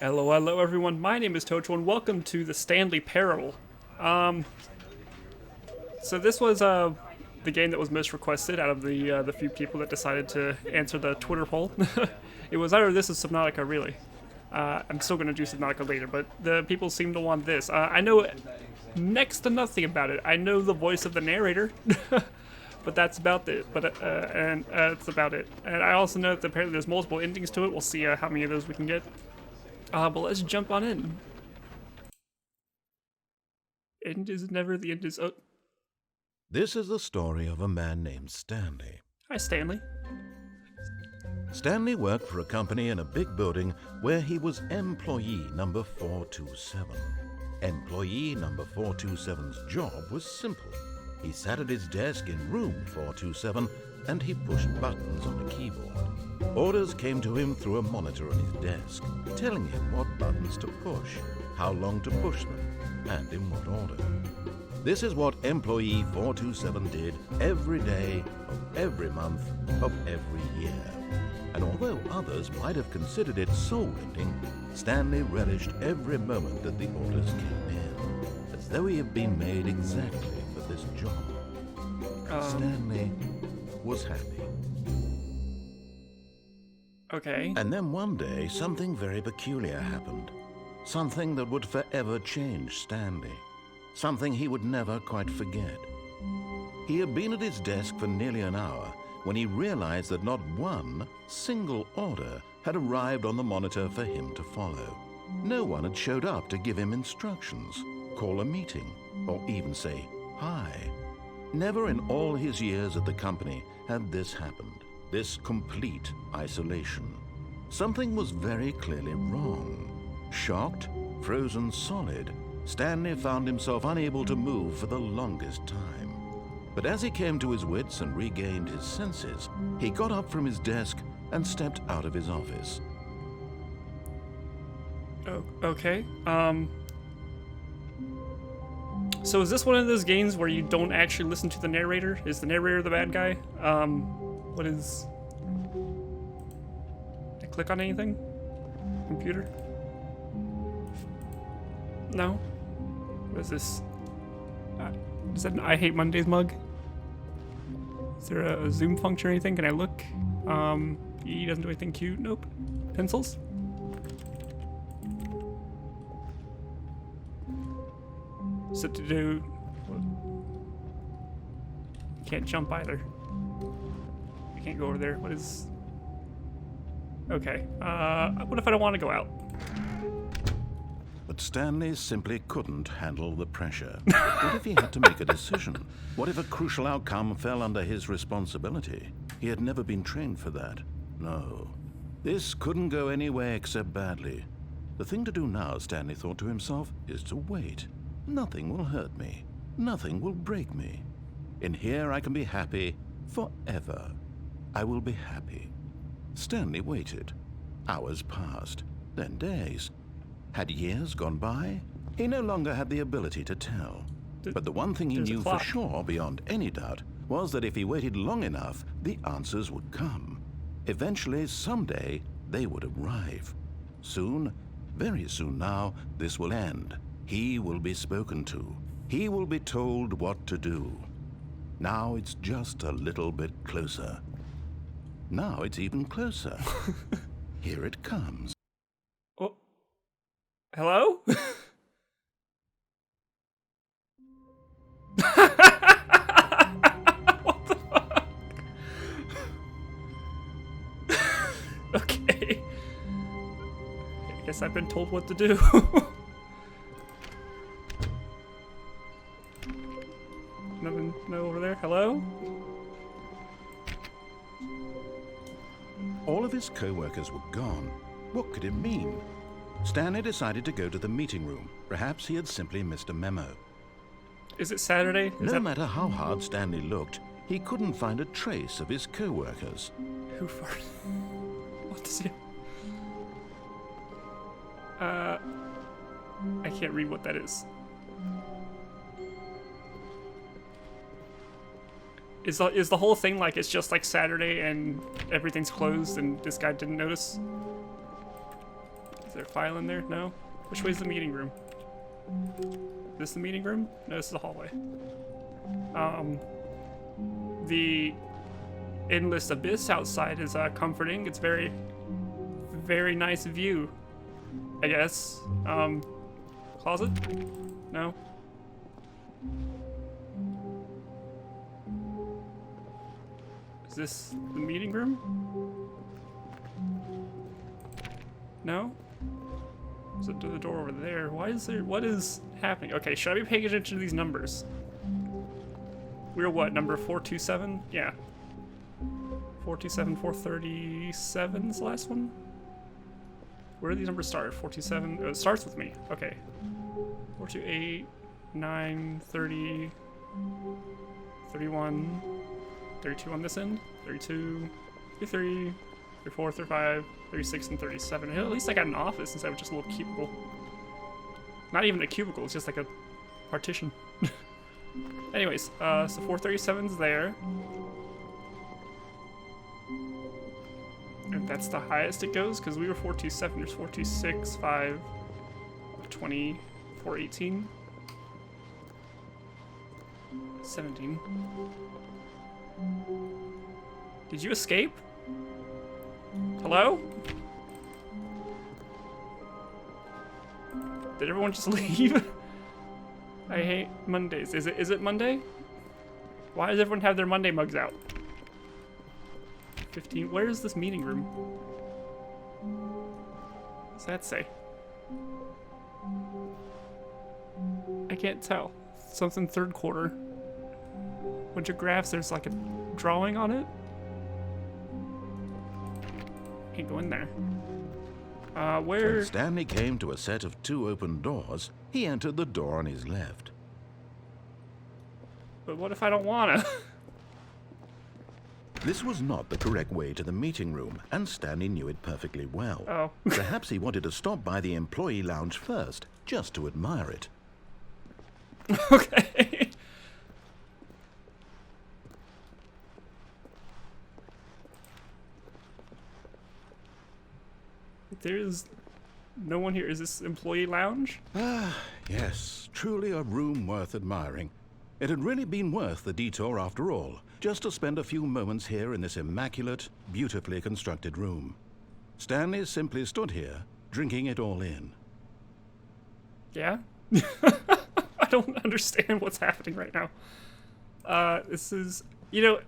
Hello everyone, my name is Tocho and welcome to the Stanley Parable. So this was the game that was most requested out of the few people that decided to answer the Twitter poll. It was either this or Subnautica, really. I'm still going to do Subnautica later, but the people seem to want this. I know next to nothing about it. I know the voice of the narrator, but that's about it. That's about it. And I also know that apparently there's multiple endings to it. We'll see how many of those we can get. But let's jump on in. End is never the end is. Oh. This is the story of a man named Stanley. Hi, Stanley. Stanley worked for a company in a big building where he was employee number 427. Employee number 427's job was simple. He sat at his desk in room 427 and he pushed buttons on a keyboard. Orders came to him through a monitor on his desk, telling him what buttons to push, how long to push them, and in what order. This is what employee 427 did every day of every month of every year. And although others might have considered it soul-rending, Stanley relished every moment that the orders came in, as though he had been made exactly for this job. Stanley was happy. Okay. And then one day, something very peculiar happened. Something that would forever change Stanley. Something he would never quite forget. He had been at his desk for nearly an hour when he realized that not one single order had arrived on the monitor for him to follow. No one had showed up to give him instructions, call a meeting, or even say hi. Never in all his years at the company had this happened. This complete isolation. Something was very clearly wrong. Shocked, frozen solid, Stanley found himself unable to move for the longest time. But as he came to his wits and regained his senses, he got up from his desk and stepped out of his office. Oh, okay. So is this one of those games where you don't actually listen to the narrator? Is the narrator the bad guy? What is... Did I click on anything? Computer? No? What is this? Is that an I Hate Mondays mug? Is there a zoom function or anything? Can I look? E doesn't do anything cute. Nope. Pencils? So to do... You can't jump either. I can't go over there. What is... Okay. What if I don't want to go out? But Stanley simply couldn't handle the pressure. What if he had to make a decision? What if a crucial outcome fell under his responsibility? He had never been trained for that. No. This couldn't go any way except badly. The thing to do now, Stanley thought to himself, is to wait. Nothing will hurt me. Nothing will break me. In here I can be happy forever. I will be happy. Stanley waited. Hours passed, then days. Had years gone by? He no longer had the ability to tell. But the one thing he knew for sure, beyond any doubt, was that if he waited long enough, the answers would come. Eventually, someday, they would arrive. Soon, very soon now, this will end. He will be spoken to. He will be told what to do. Now it's just a little bit closer. Now it's even closer. Here it comes. Oh. Hello? What the fuck? Okay. I guess I've been told what to do. Nothing, no over there. Hello? All of his co-workers were gone. What could it mean? Stanley decided to go to the meeting room. Perhaps he had simply missed a memo. Is it Saturday? No matter how hard Stanley looked, he couldn't find a trace of his co-workers. Who farted? What does he... I can't read what that is. Is the whole thing like it's just like Saturday and everything's closed and this guy didn't notice? Is there a file in there? No? Which way's the meeting room? This the meeting room? No, this is the hallway. The endless abyss outside is comforting. It's very, very nice view, I guess. Closet? No? Is this the meeting room? No? Is it the door over there? Why is there, what is happening? Okay, should I be paying attention to these numbers? We're what, number 427? Yeah. 427, 437 is the last one? Where do these numbers start? 427, oh, it starts with me. Okay. 428, 9, 30, 31, 32 on this end, 32, 33, 34, 35, 36, and 37. At least I got an office instead of just a little cubicle. Not even a cubicle, it's just like a partition. Anyways, so 437's there. And that's the highest it goes, because we were 427, there's 426, 5, 20, 418, 17. Did you escape? Hello? Did everyone just leave? I hate Mondays. Is it Monday? Why does everyone have their Monday mugs out? 15. Where is this meeting room? What's that say? I can't tell. Something third quarter. Bunch of graphs. There's like a drawing on it. Can't go in there. Where? When Stanley came to a set of 2 open doors, he entered the door on his left. But what if I don't wanna? This was not the correct way to the meeting room, and Stanley knew it perfectly well. Oh. Perhaps he wanted to stop by the employee lounge first, just to admire it. Okay. There's no one here. Is this employee lounge? Ah, yes, truly a room worth admiring. It had really been worth the detour after all, just to spend a few moments here in this immaculate, beautifully constructed room. Stanley simply stood here, drinking it all in. Yeah? I don't understand what's happening right now. This is, you know...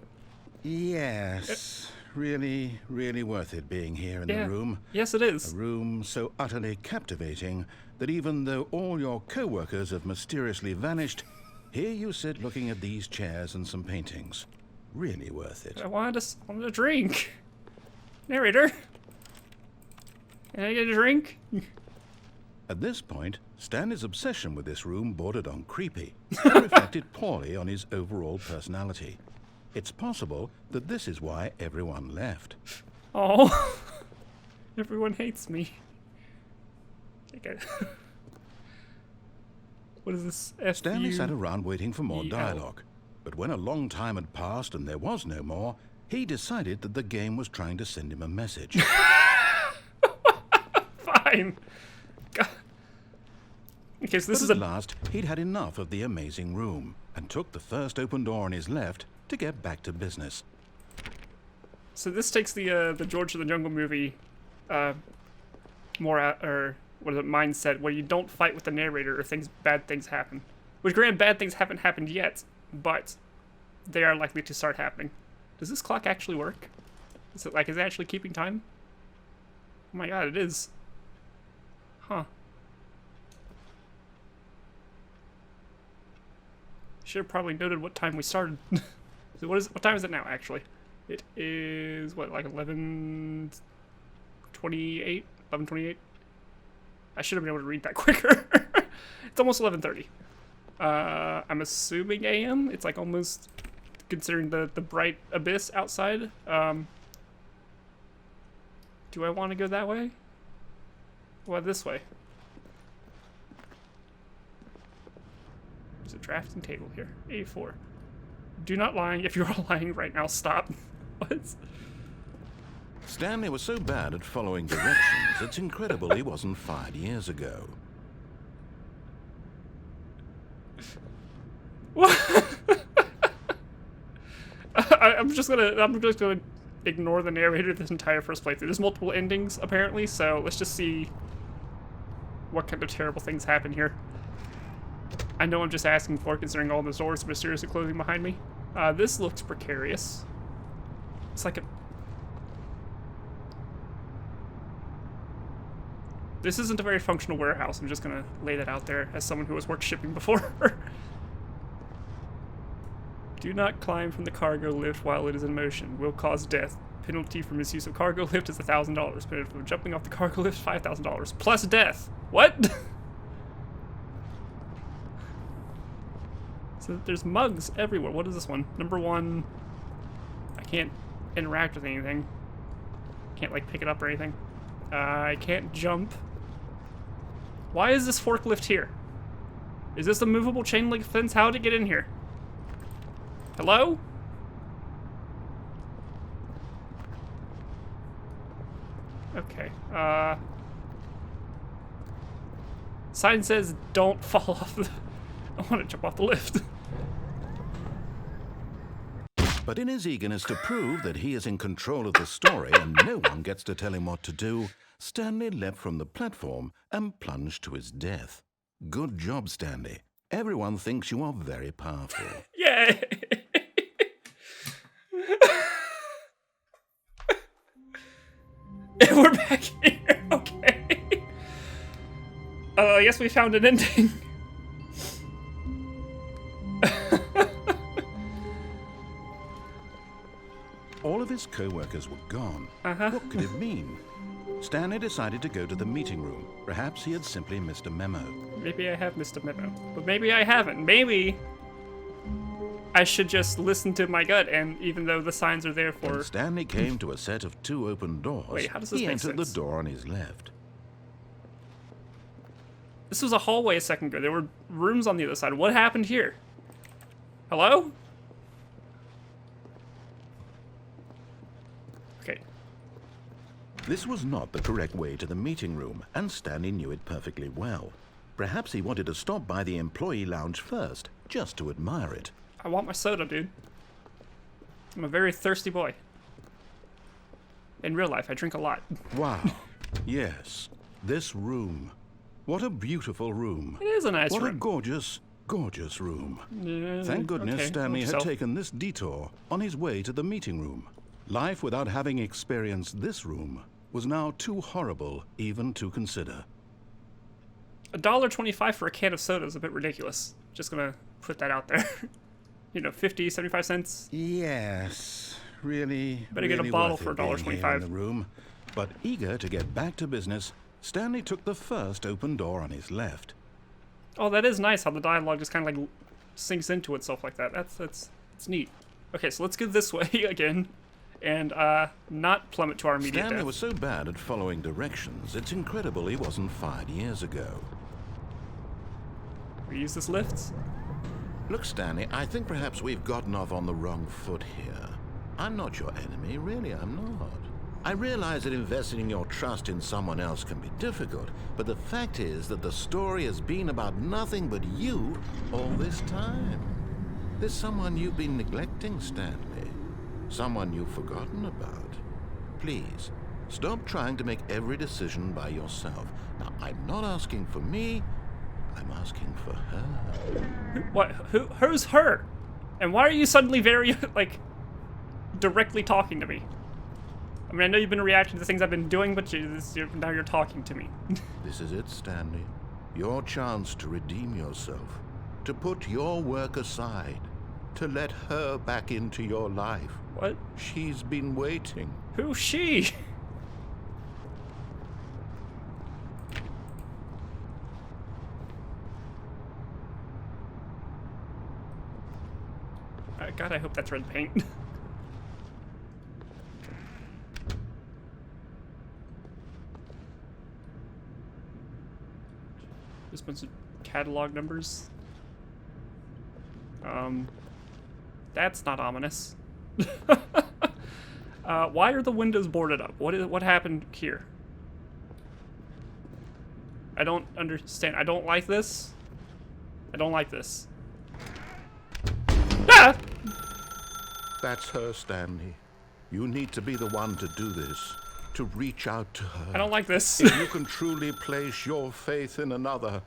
Yes, really, really worth it being here in Yeah. the room. Yes, it is. A room so utterly captivating that even though all your co-workers have mysteriously vanished, here you sit looking at these chairs and some paintings. Really worth it. I wanted a drink. Narrator. Can I get a drink? At this point, Stanley's obsession with this room bordered on creepy. It reflected poorly on his overall personality. It's possible that this is why everyone left. Oh. Everyone hates me. Okay. What is this? Stanley sat around waiting for more EL. dialogue. But when a long time had passed and there was no more, he decided that the game was trying to send him a message. Fine. God. Okay, so this But is at last, he'd had enough of the amazing room and took the first open door on his left to get back to business. So this takes the George of the Jungle movie, mindset where you don't fight with the narrator or bad things happen. Which, granted, bad things haven't happened yet, but they are likely to start happening. Does this clock actually work? Is it actually keeping time? Oh my god, it is. Huh. Should have probably noted what time we started. So what time is it now, actually? It is, what, like 11:28? 11:28? I should have been able to read that quicker. It's almost 11:30. I'm assuming AM. It's like almost, considering the bright abyss outside. Do I want to go that way? What, this way? There's a drafting table here. A4. Do not lie. If you are lying right now, stop. What? Stanley was so bad at following directions, it's incredible he wasn't fired years ago. What? I'm just gonna ignore the narrator this entire first playthrough. There's multiple endings apparently, so let's just see what kind of terrible things happen here. I know I'm just asking for it, considering all the doors and mysterious clothing behind me. This looks precarious. It's like a... This isn't a very functional warehouse. I'm just gonna lay that out there as someone who has worked shipping before. Do not climb from the cargo lift while it is in motion. Will cause death. Penalty for misuse of cargo lift is $1,000. Penalty for jumping off the cargo lift, $5,000. Plus death. What? So there's mugs everywhere. What is this one? Number 1. I can't interact with anything. Can't like pick it up or anything. I can't jump. Why is this forklift here? Is this a movable chain link fence? How did it get in here? Hello? Okay. Sign says don't fall off the... I want to jump off the lift. But in his eagerness to prove that he is in control of the story and no one gets to tell him what to do, Stanley leapt from the platform and plunged to his death. Good job, Stanley. Everyone thinks you are very powerful. Yay! We're back here. Okay. I guess we found an ending. All of his co-workers were gone. What could it mean? Stanley decided to go to the meeting room. Perhaps he had simply missed a memo. Maybe I have missed a memo, but maybe I haven't. Maybe I should just listen to my gut, and even though the signs are there for... When Stanley came to a set of 2 open doors, Wait, how does this he make entered sense? the door on his left. This was a hallway a second ago. There were rooms on the other side. What happened here? Hello? Okay. This was not the correct way to the meeting room, and Stanley knew it perfectly well. Perhaps he wanted to stop by the employee lounge first, just to admire it. I want my soda, dude. I'm a very thirsty boy. In real life, I drink a lot. Wow. Yes, this room. What a beautiful room. It is a nice What a room. gorgeous, gorgeous room. Yeah, Thank goodness okay, Stanley had yourself. taken this detour on his way to the meeting room. Life without having experienced this room was now too horrible even to consider. $1.25 for a can of soda is a bit ridiculous. Just gonna put that out there. You know, 50, 75 cents. Yes, really. Better get a really bottle worth for it being $1.25. here in the room. But eager to get back to business, Stanley took the first open door on his left. Oh, that is nice how the dialogue just kind of like sinks into itself like that. That's neat. Okay, so let's go this way again, and not plummet to our immediate Stanley death. was so bad at following directions, it's incredible he wasn't fired years ago. We use this lift. Look, Stanley, I think perhaps we've gotten off on the wrong foot here. I'm not your enemy, really, I'm not. I realize that investing your trust in someone else can be difficult, but the fact is that the story has been about nothing but you all this time. There's someone you've been neglecting, Stanley. Someone you've forgotten about. Please, stop trying to make every decision by yourself. Now, I'm not asking for me, I'm asking for her. What? Who's her? And why are you suddenly very like directly talking to me? I mean, I know you've been reacting to the things I've been doing, but now you're talking to me. This is it, Stanley. Your chance to redeem yourself. To put your work aside. To let her back into your life. What? She's been waiting. Who's she? God, I hope that's red paint. Just a bunch of catalog numbers. That's not ominous. Why are the windows boarded up? What happened here? I don't understand. I don't like this. I don't like this. Ah! That's her, Stanley. You need to be the one to do this, to reach out to her. I don't like this. If you can truly place your faith in another,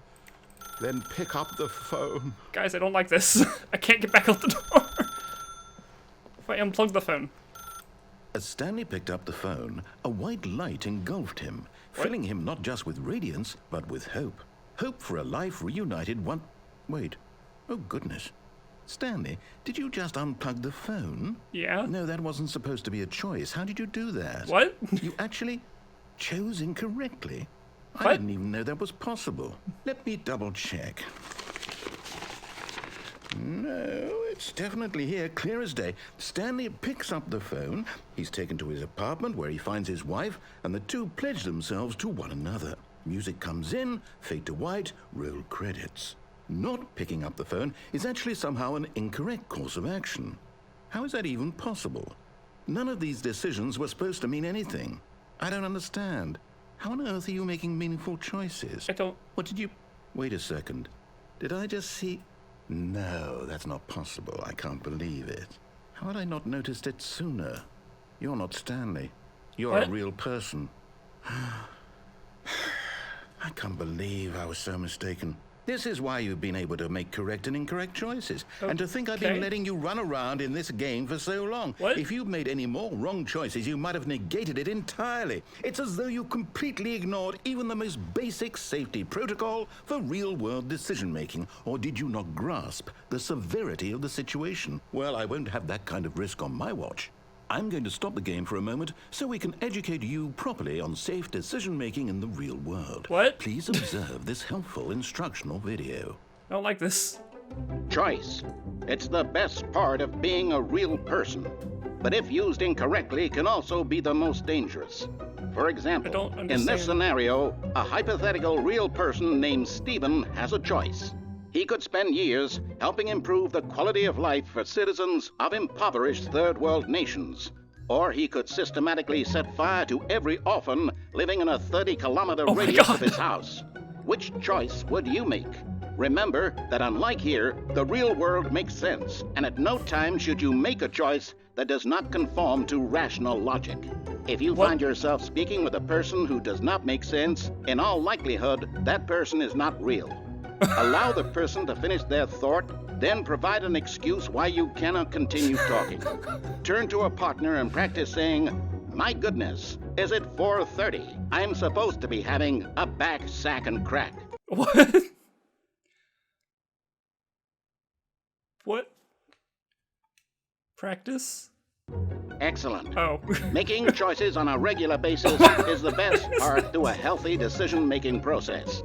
then pick up the phone. Guys, I don't like this. I can't get back out the door. If I unplug the phone. As Stanley picked up the phone, a white light engulfed him, filling him not just with radiance, but with hope. Hope for a life reunited one... Wait. Oh, goodness. Stanley, did you just unplug the phone? Yeah. No, that wasn't supposed to be a choice. How did you do that? What? You actually chose incorrectly. What? I didn't even know that was possible. Let me double check. No, it's definitely here, clear as day. Stanley picks up the phone. He's taken to his apartment where he finds his wife, and the two pledge themselves to one another. Music comes in, fade to white, roll credits. Not picking up the phone is actually somehow an incorrect course of action. How is that even possible? None of these decisions were supposed to mean anything. I don't understand. How on earth are you making meaningful choices? I don't... What did you... Wait a second. Did I just see... No, that's not possible. I can't believe it. How had I not noticed it sooner? You're not Stanley. You're What? a real person. I can't believe I was so mistaken. This is why you've been able to make correct and incorrect choices. And to think I've been Okay. letting you run around in this game for so long. What? If you'd made any more wrong choices, you might have negated it entirely. It's as though you completely ignored even the most basic safety protocol for real-world decision-making. Or did you not grasp the severity of the situation? Well, I won't have that kind of risk on my watch. I'm going to stop the game for a moment so we can educate you properly on safe decision-making in the real world. What? Please observe this helpful instructional video. I don't like this. Choice. It's the best part of being a real person. But if used incorrectly, can also be the most dangerous. For I example, don't in understand. this scenario, a hypothetical real person named Stephen has a choice. He could spend years helping improve the quality of life for citizens of impoverished third world nations. Or he could systematically set fire to every orphan living in a 30-kilometer Oh my radius God. of his house. Which choice would you make? Remember that unlike here, the real world makes sense, and at no time should you make a choice that does not conform to rational logic. If you What? find yourself speaking with a person who does not make sense, in all likelihood, that person is not real. Allow the person to finish their thought, then provide an excuse why you cannot continue talking. Turn to a partner and practice saying, "My goodness, is it 4:30? I'm supposed to be having a back, sack, and crack." What? What? Practice? Excellent. Oh. Making choices on a regular basis is the best part to a healthy decision-making process.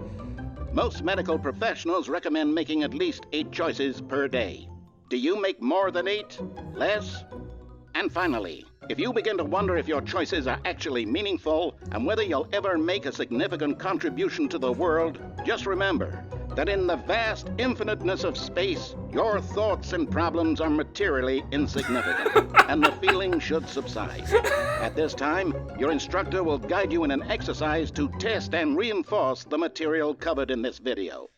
Most medical professionals recommend making at least 8 choices per day. Do you make more than 8? Less? And finally, if you begin to wonder if your choices are actually meaningful and whether you'll ever make a significant contribution to the world, just remember that in the vast infiniteness of space, your thoughts and problems are materially insignificant, and the feeling should subside. At this time, your instructor will guide you in an exercise to test and reinforce the material covered in this video.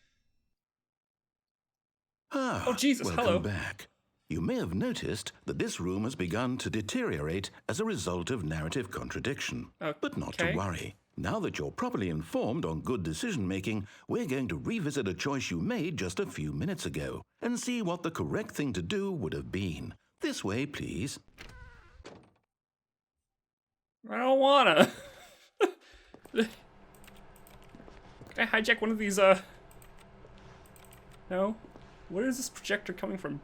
Ah, Oh, Jesus, welcome hello. back. You may have noticed that this room has begun to deteriorate as a result of narrative contradiction. But not to Okay. worry. Now that you're properly informed on good decision-making, we're going to revisit a choice you made just a few minutes ago and see what the correct thing to do would have been. This way, please. I don't wanna. Can I hijack one of these, No? Where is this projector coming from?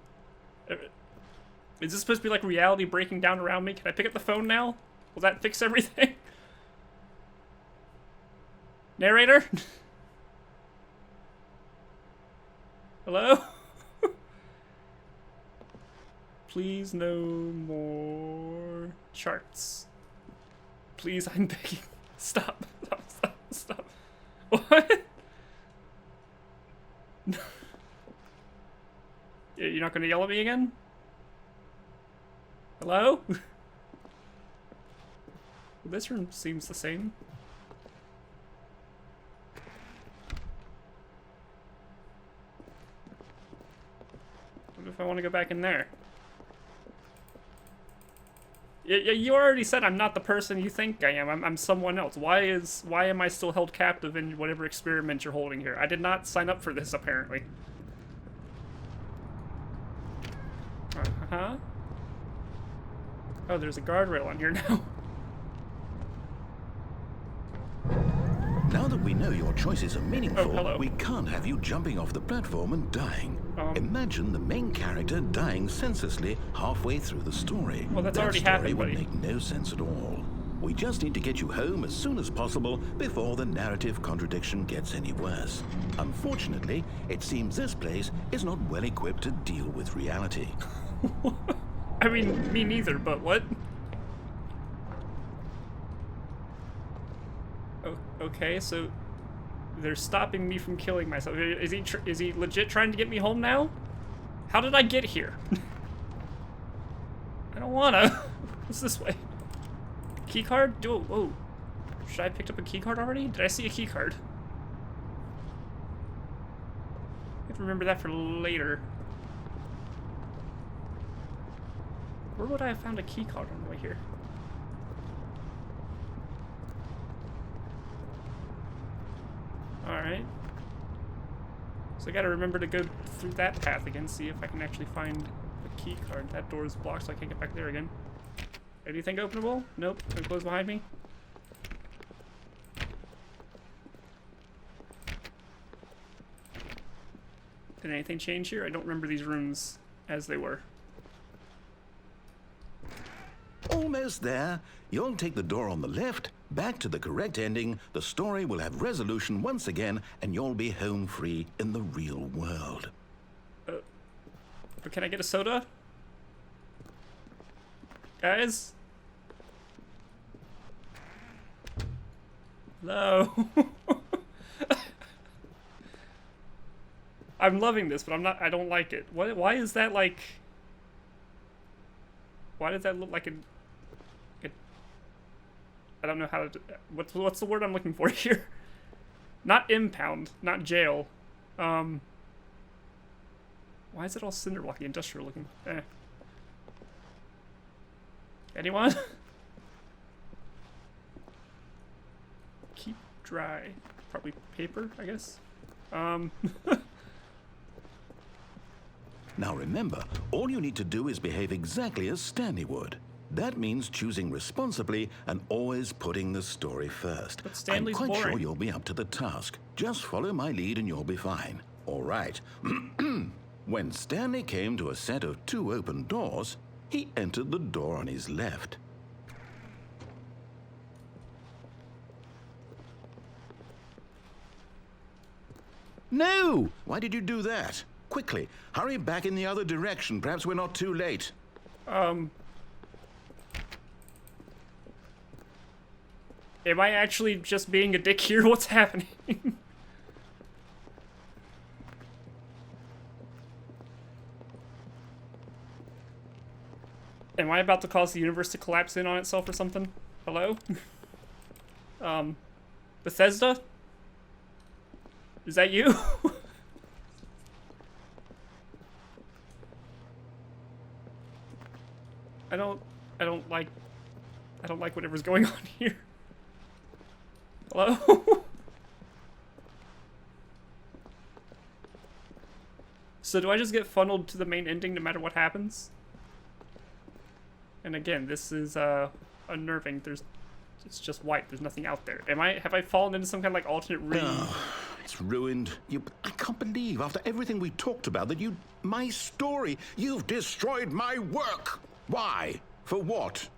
Is this supposed to be like reality breaking down around me? Can I pick up the phone now? Will that fix everything? Narrator? Hello? Please no more charts. Please, I'm begging. Stop. Stop, stop, stop. What? You're not gonna yell at me again? Hello? This room seems the same. What if I want to go back in there? You already said I'm not the person you think I am. I'm someone else. Why am I still held captive in whatever experiment you're holding here? I did not sign up for this, apparently. Uh-huh. Oh, there's a guardrail on here now. Now that we know your choices are meaningful, hello. we can't have you jumping off the platform and dying. Imagine the main character dying senselessly halfway through the story. Well, that's that already story happened, would buddy. make no sense at all. We just need to get you home as soon as possible before the narrative contradiction gets any worse. Unfortunately, it seems this place is not well equipped to deal with reality. I mean, me neither, but what? Okay, so they're stopping me from killing myself. Is he legit trying to get me home now? How did I get here? I don't wanna. What's this way? Key card? Whoa. Should I have picked up a key card already? Did I see a key card? I have to remember that for later. Where would I have found a key card on the way here? Alright. So I gotta remember to go through that path again, see if I can actually find the key card. That door is blocked, so I can't get back there again. Anything openable? Nope. Can it close behind me? Did anything change here? I don't remember these rooms as they were. Almost there. You'll take the door on the left, back to the correct ending, the story will have resolution once again, and you'll be home free in the real world. But can I get a soda? Guys? Hello? I'm loving this, but I don't like it. Why is that like... Why does that look like a I don't know how to... What's the word I'm looking for here? Not impound, not jail. Why is it all cinder blocky, industrial looking? Anyone? Keep dry. Probably paper, I guess. Now remember, all you need to do is behave exactly as Stanley would. That means choosing responsibly and always putting the story first. But Stanley's I'm quite boring. sure you'll be up to the task. Just follow my lead and you'll be fine. All right. When Stanley came to a set of 2 open doors, he entered the door on his left. No! Why did you do that? Quickly, hurry back in the other direction. Perhaps we're not too late. Am I actually just being a dick here? What's happening? Am I about to cause the universe to collapse in on itself or something? Hello? Bethesda? Is that you? I don't like whatever's going on here. Hello? So do I just get funneled to the main ending no matter what happens? And again, this is unnerving. It's just white. There's nothing out there. Have I fallen into some kind of like alternate realm? Oh, it's ruined. I can't believe after everything we talked about that my story, you've destroyed my work. Why? For what?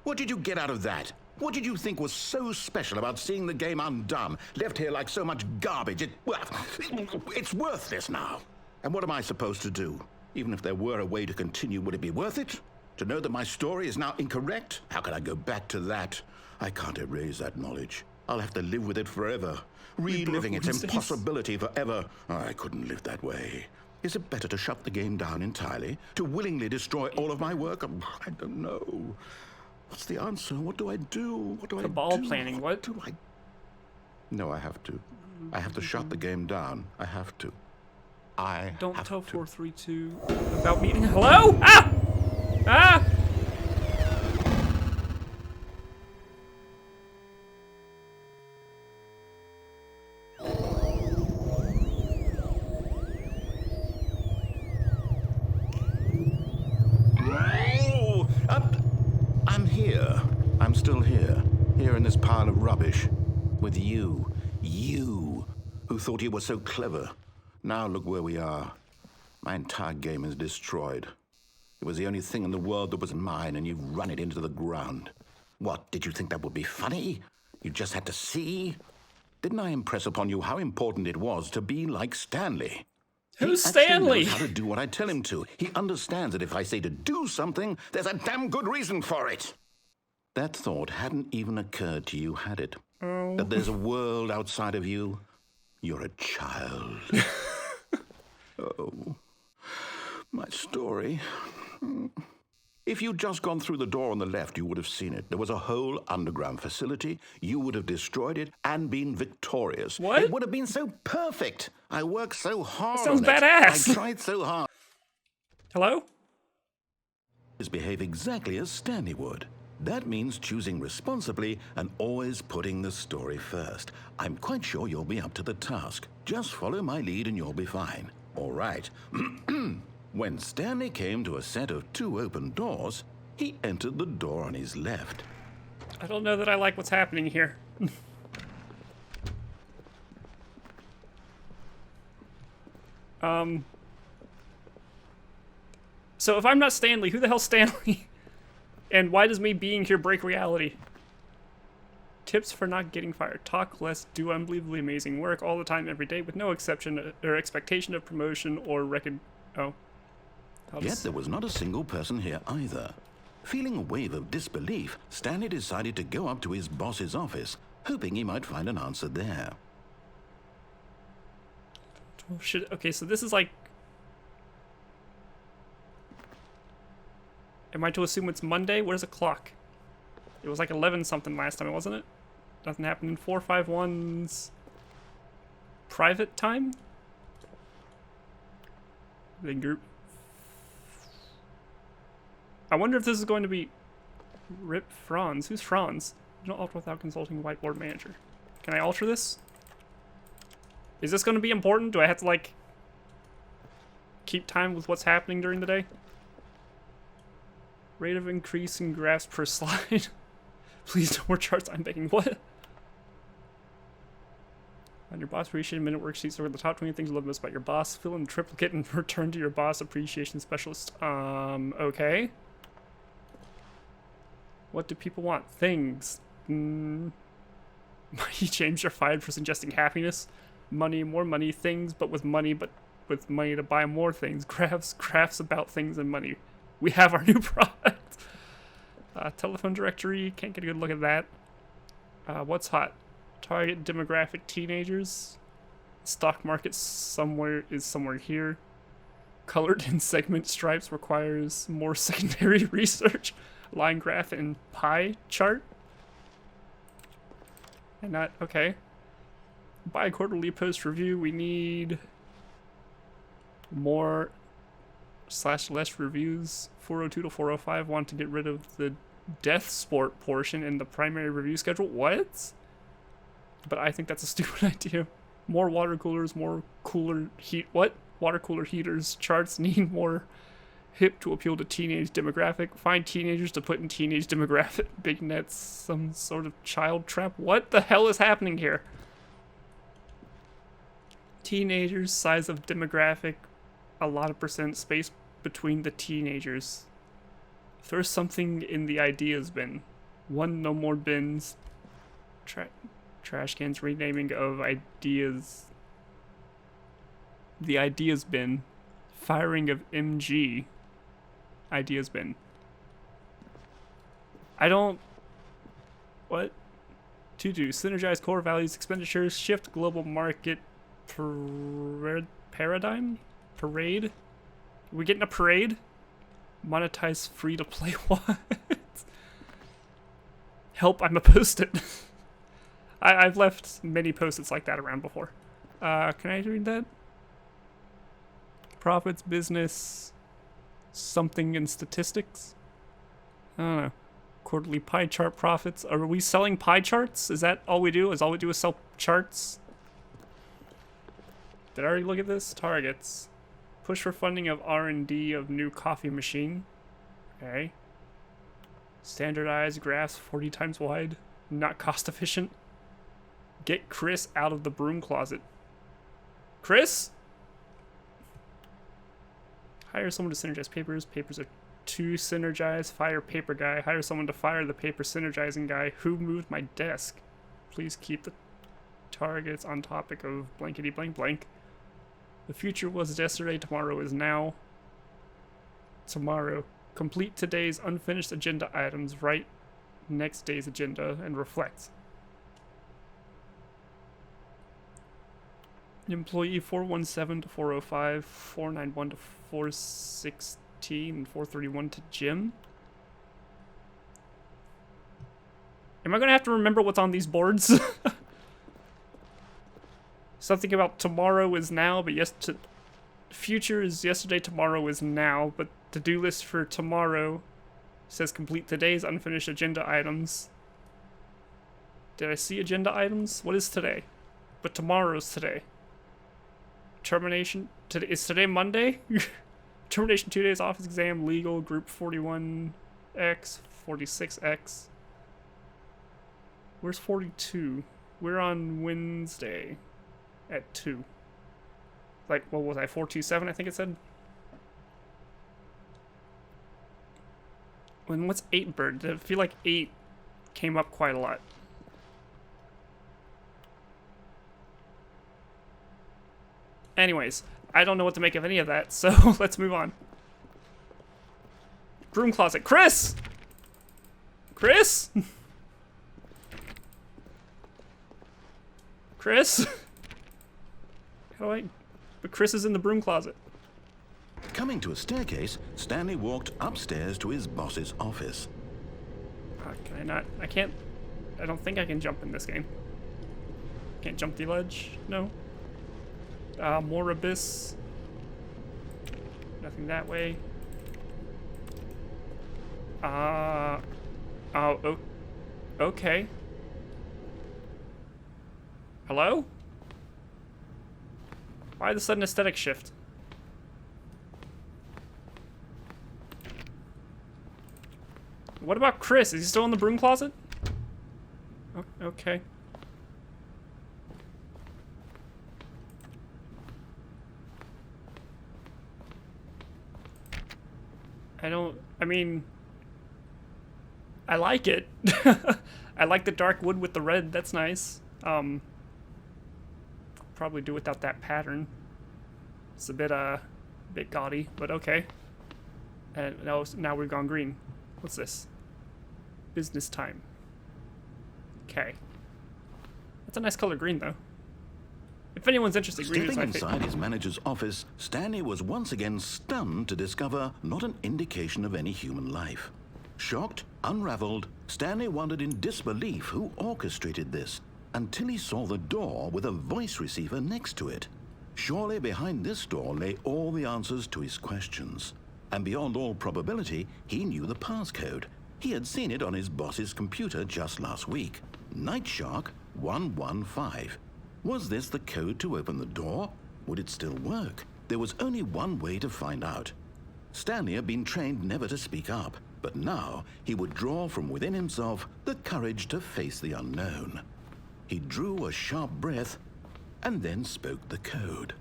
What did you get out of that? What did you think was so special about seeing the game undone, left here like so much garbage? It's worthless now. And what am I supposed to do? Even if there were a way to continue, would it be worth it? To know that my story is now incorrect? How can I go back to that? I can't erase that knowledge. I'll have to live with it forever, reliving its impossibility forever. I couldn't live that way. Is it better to shut the game down entirely? To willingly destroy all of my work? I don't know. What's the answer? What do I do? What do I do? Cabal planning, what? do I... No, I have to. I have to shut the game down. I have to. Don't have tell to. 432 about meeting. Hello? Ah! Ah! Oh, I'm here. I'm still here. Here in this pile of rubbish. With you. You, who thought you were so clever. Now look where we are. My entire game is destroyed. It was the only thing in the world that was mine, and you've run it into the ground. What, did you think that would be funny? You just had to see? Didn't I impress upon you how important it was to be like Stanley? Who's He actually Stanley? knows how to do what I tell him to. He understands that if I say to do something, there's a damn good reason for it. That thought hadn't even occurred to you, had it? Oh. That there's a world outside of you? You're a child. Oh, my story. If you'd just gone through the door on the left, you would have seen it. There was a whole underground facility. You would have destroyed it and been victorious. What? It would have been so perfect. I worked so hard sounds on it. badass. I tried so hard. Hello? Behave exactly as Stanley would. That means choosing responsibly and always putting the story first. I'm quite sure you'll be up to the task. Just follow my lead and you'll be fine. All right. When Stanley came to a set of 2 open doors, he entered the door on his left. I don't know that I like what's happening here. So if I'm not Stanley, who the hell's Stanley? And why does me being here break reality? Tips for not getting fired. Talk less, do unbelievably amazing work all the time, every day, with no exception or expectation of promotion or oh. Yet there was not a single person here either. Feeling a wave of disbelief, Stanley decided to go up to his boss's office, hoping he might find an answer there. Oh, shit. Okay, so this is like... Am I to assume it's Monday? Where's the clock? It was like 11 something last time, wasn't it? Nothing happened in 451's private time? The group. I wonder if this is going to be Rip Franz. Who's Franz? You don't alter without consulting whiteboard manager. Can I alter this? Is this going to be important? Do I have to, like, keep time with what's happening during the day? Rate of increase in graphs per slide. Please no more charts. I'm begging. What? On your boss appreciation minute worksheets are the top 20 things you love most about your boss. Fill in the triplicate and return to your boss appreciation specialist. Okay. What do people want? Things. Money change are fired for suggesting happiness. Money, more money, things, but with money to buy more things. Graphs about things and money. We have our new product. Telephone directory. Can't get a good look at that. What's hot? Target demographic teenagers. Stock market is somewhere here. Colored in segment stripes requires more secondary research. Line graph and pie chart. And not okay. Bi-quarterly post review. We need more / less reviews. 402 to 405 want to get rid of the death sport portion in the primary review schedule. What? But I think that's a stupid idea. More water coolers, more cooler heat. What? Water cooler heaters. Charts need more hip to appeal to teenage demographic. Find teenagers to put in teenage demographic. Big nets, some sort of child trap. What the hell is happening here? Teenagers, size of demographic, a lot of percent space between the teenagers. Throw something in the ideas bin. One, no more bins. Trash cans, renaming of ideas. The ideas bin. Firing of MG. Ideas bin. I don't... What? To do. Synergize core values, expenditures, shift global market paradigm? Parade? We getting a parade? Monetize free to play. What? Help, I'm a post-it. I've left many post-its like that around before. Can I read that? Profits, business, something in statistics? I don't know. Quarterly pie chart profits. Are we selling pie charts? Is that all we do? Is all we do is sell charts? Did I already look at this? Targets. Push for funding of R&D of new coffee machine. Okay. Standardized graphs 40 times wide. Not cost efficient. Get Chris out of the broom closet. Chris? Hire someone to synergize papers. Papers are too synergized. Fire paper guy. Hire someone to fire the paper synergizing guy. Who moved my desk? Please keep the targets on topic of blankety blank blank. The future was yesterday. Tomorrow is now. Tomorrow. Complete today's unfinished agenda items. Write next day's agenda and reflect. Employee 417 to 405, 491 to 416, and 431 to Jim. Am I going to have to remember what's on these boards? Something about tomorrow is now, but future is yesterday, tomorrow is now, but to-do list for tomorrow says complete today's unfinished agenda items. Did I see agenda items? What is today? But tomorrow's today. Termination. Today is today Monday? Termination 2 days, office exam, legal, group 41X, 46X. Where's 42? We're on Wednesday at 2. Like, what was I? 427, I think it said. When what's 8 bird? I feel like 8 came up quite a lot. Anyways, I don't know what to make of any of that, so let's move on. Broom closet. Chris! Chris? Chris? How do I... But Chris is in the broom closet. Coming to a staircase, Stanley walked upstairs to his boss's office. Can I not? I can't... I don't think I can jump in this game. Can't jump the ledge? No. More abyss. Nothing that way. Oh, okay. Hello? Why the sudden aesthetic shift? What about Chris? Is he still in the broom closet? Okay. I mean, I like it. I like the dark wood with the red. That's nice. Probably do without that pattern. It's a bit gaudy, but okay. And now we've gone green. What's this? Business time. Okay. That's a nice color green, though. If anyone's interested, green is Stepping my favorite. inside his manager's office, Stanley was once again stunned to discover not an indication of any human life. Shocked, unraveled, Stanley wondered in disbelief who orchestrated this, until he saw the door with a voice receiver next to it. Surely behind this door lay all the answers to his questions. And beyond all probability, he knew the passcode. He had seen it on his boss's computer just last week. Night Shark 115. Was this the code to open the door? Would it still work? There was only one way to find out. Stanley had been trained never to speak up, but now he would draw from within himself the courage to face the unknown. He drew a sharp breath and then spoke the code.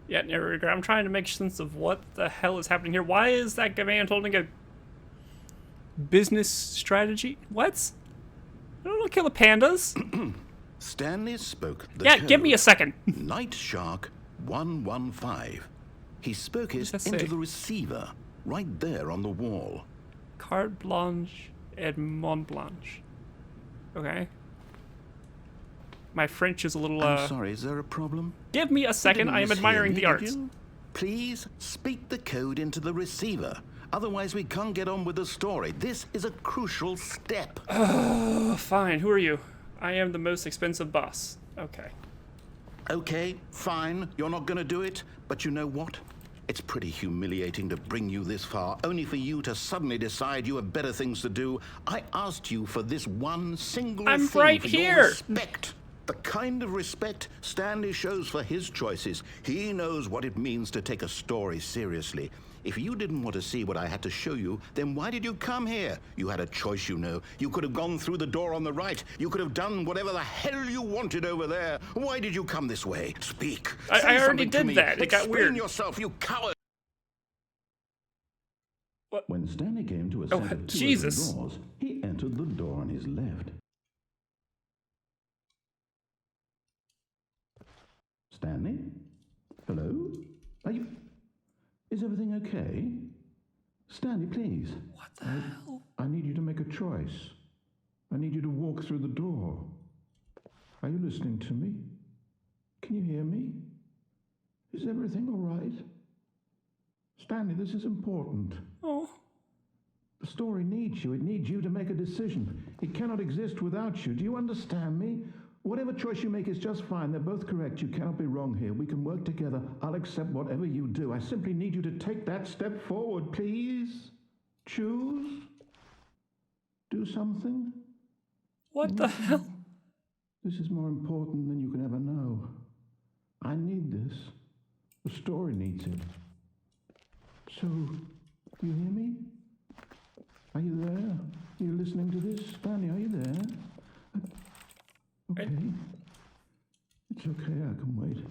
Yeah, I'm trying to make sense of what the hell is happening here. Why is that man holding a business strategy? What? I don't know, kill the pandas. Stanley spoke the Yeah, code. give me a second. Night Shark 115. He spoke it that into say? the receiver, right there on the wall. Carte blanche et Mont Blanche. Okay. My French is a little, I'm sorry, is there a problem? Give me a second, I am Didn't admiring mishear the me, art. did you? Please speak the code into the receiver. Otherwise, we can't get on with the story. This is a crucial step. Oh, fine. Who are you? I am the most expensive boss. Okay. Okay, fine. You're not going to do it. But you know what? It's pretty humiliating to bring you this far, only for you to suddenly decide you have better things to do. I asked you for this one single I'm thing, right for here. your respect. The kind of respect Stanley shows for his choices. He knows what it means to take a story seriously. If you didn't want to see what I had to show you, then why did you come here? You had a choice, you know. You could have gone through the door on the right. You could have done whatever the hell you wanted over there. Why did you come this way? Speak. I Say already something to did me. that. It got Explain weird. yourself, you coward. What? When Stanley came to a Oh, set of two Jesus. open doors, he entered the door on his left. Stanley? Hello? Are you... Is everything okay? Stanley, please. What the hell? I need you to make a choice. I need you to walk through the door. Are you listening to me? Can you hear me? Is everything all right? Stanley, this is important. Oh. The story needs you. It needs you to make a decision. It cannot exist without you. Do you understand me? Whatever choice you make is just fine. They're both correct. You cannot be wrong here. We can work together. I'll accept whatever you do. I simply need you to take that step forward, please. Choose. Do something. What the hell? This is more important than you can ever know. I need this. The story needs it. So, do you hear me? Are you there? Are you listening to this? Stanley, are you there? Okay. It's okay, I can wait.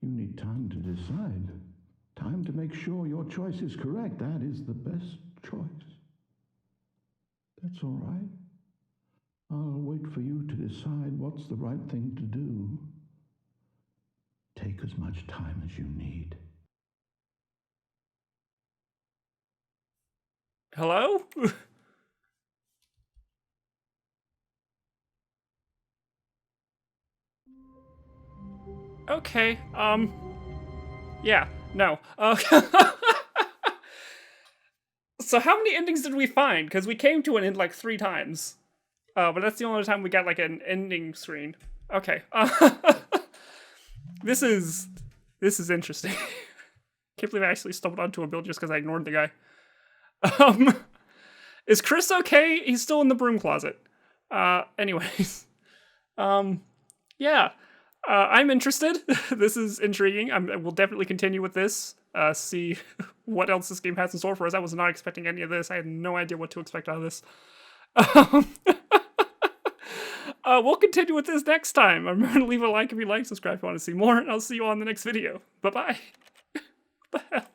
You need time to decide. Time to make sure your choice is correct. That is the best choice. That's all right. I'll wait for you to decide what's the right thing to do. Take as much time as you need. Hello? Okay, yeah, no. So how many endings did we find? Because we came to an end like 3 times. But that's the only time we got like an ending screen. Okay. This is interesting. Can't believe I actually stumbled onto a build just because I ignored the guy. Is Chris okay? He's still in the broom closet. Anyways. Yeah. I'm interested. This is intriguing. I will definitely continue with this. See what else this game has in store for us. I was not expecting any of this. I had no idea what to expect out of this. We'll continue with this next time. Remember to leave a like if you like, subscribe if you want to see more, and I'll see you all in the next video. Bye-bye. What the hell?